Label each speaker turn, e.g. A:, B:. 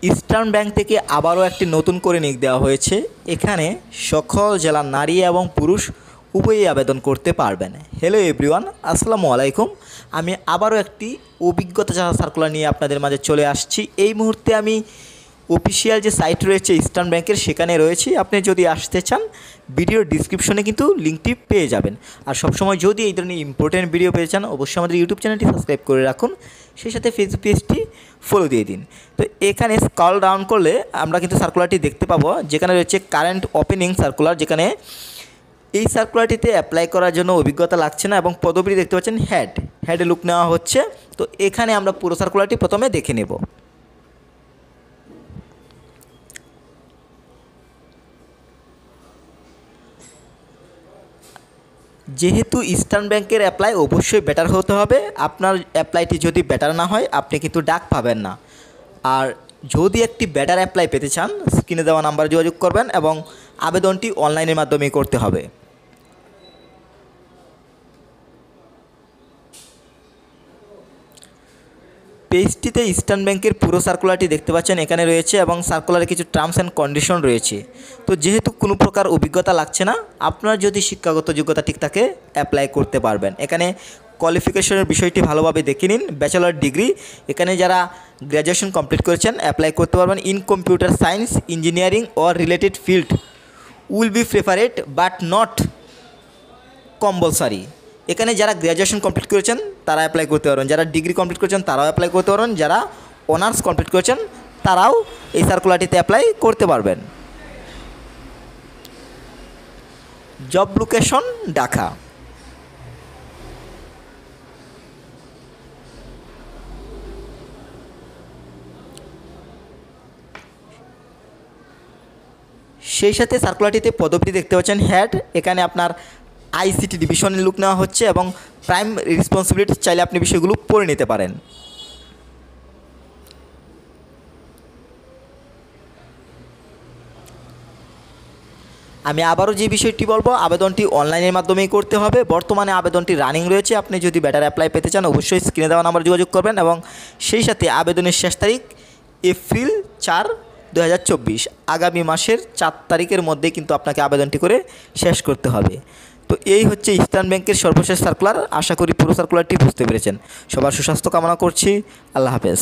A: Eastern bank থেকে আবারও একটি নতুন করে নিয়োগ দেওয়া হয়েছে। এখানে সকল জেলার নারী এবং পুরুষ উভয়ই আবেদন করতে পারবেন। হ্যালো এভরিওয়ান, আসসালামু আলাইকুম। আমি আবারও একটি অভিজ্ঞতা সার্কুলার নিয়ে আপনাদের মাঝে চলে আসছি। এই মুহূর্তে আমি অফিসিয়াল যে সাইট রয়েছে ইস্টার্ন ব্যাংকের, সেখানে রয়েছি। আপনি যদি আসতে চান ভিডিওর ডিসক্রিপশনে কিন্তু লিঙ্কটি পেয়ে যাবেন। আর সবসময় যদি এই ধরনের ইম্পর্টেন্ট ভিডিও পেয়ে চান, অবশ্যই আমাদের ইউটিউব চ্যানেলটি সাবস্ক্রাইব করে রাখুন, সেই সাথে ফেসবুক পেজটি ফলো দিয়ে দিন। তো এখানে স্ক্রল ডাউন করলে আমরা কিন্তু সার্কুলারটি দেখতে পাবো, যেখানে রয়েছে কারেন্ট ওপেনিং সার্কুলার, যেখানে এই সার্কুলারটিতে অ্যাপ্লাই করার জন্য অভিজ্ঞতা লাগছে না এবং পদবি দেখতে পাচ্ছেন হেডে লুক নেওয়া হচ্ছে। তো এখানে আমরা পুরো সার্কুলারটি প্রথমে দেখে নেব। যেহেতু ইস্টার্ন ব্যাংকের অ্যাপ্লাই অবশ্যই বেটার হতে হবে। আপনার অ্যাপ্লাইটি যদি বেটার না হয় আপনি কিন্তু ডাক পাবেন না। আর যদি একটি বেটার অ্যাপ্লাই পেতে চান, স্ক্রিনে দেওয়া নাম্বারে যোগাযোগ করবেন এবং আবেদনটি অনলাইনের মাধ্যমেই করতে হবে। পেজটিতে ইস্টার্ন ব্যাংকের পুরো সার্কুলারটি দেখতে পাচ্ছেন এখানে রয়েছে এবং সার্কুলারে কিছু টার্মস অ্যান্ড কন্ডিশন রয়েছে। তো যেহেতু কোনো প্রকার অভিজ্ঞতা লাগছে না, আপনার যদি শিক্ষাগত যোগ্যতা ঠিক থাকে অ্যাপ্লাই করতে পারবেন। এখানে কোয়ালিফিকেশনের বিষয়টি ভালোভাবে দেখে নিন। ব্যাচেলর ডিগ্রি, এখানে যারা গ্র্যাজুয়েশন কমপ্লিট করেছেন অ্যাপ্লাই করতে পারবেন। In computer science, engineering or related field will be preferred but not compulsory. এখানে যারা গ্র্যাজুয়েশন কমপ্লিট করেছেন তারা অ্যাপ্লাই করতে পারবেন, যারা ডিগ্রি কমপ্লিট করেছেন তারাও অ্যাপ্লাই করতে পারবেন, যারা অনার্স কমপ্লিট করেছেন তারাও এই সার্কুলারটিতে অ্যাপ্লাই করতে পারবেন। Job location Dhaka. সেই সাথে সার্কুলারটিতে পদবি দেখতে পাচ্ছেন হেড। এখানে আপনার আইসিটি ডিভিশনের লুক নেওয়া হচ্ছে এবং প্রাইম রেসপন্সিবিলিটি চাইলে আপনি বিষয়গুলো পড়ে নিতে পারেন। আমি আবারও যে বিষয়টি বলবো, আবেদনটি অনলাইনের মাধ্যমেই করতে হবে। বর্তমানে আবেদনটি রানিং রয়েছে। আপনি যদি বেটার অ্যাপ্লাই পেতে চান অবশ্যই স্ক্রিনে দেওয়া নাম্বারে যোগাযোগ করবেন এবং সেই সাথে আবেদনের শেষ তারিখ এপ্রিল 4, 2024, আগামী মাসের 4 তারিখের মধ্যে কিন্তু আপনাকে আবেদনটি করে শেষ করতে হবে। তো এই হচ্ছে ইস্টার্ন ব্যাংকের সর্বশেষ সার্কুলার। আশা করি পুরো সার্কুলারটি বুঝতে পেরেছেন। সবার সুস্বাস্থ্য কামনা করছি। আল্লাহ হাফেজ।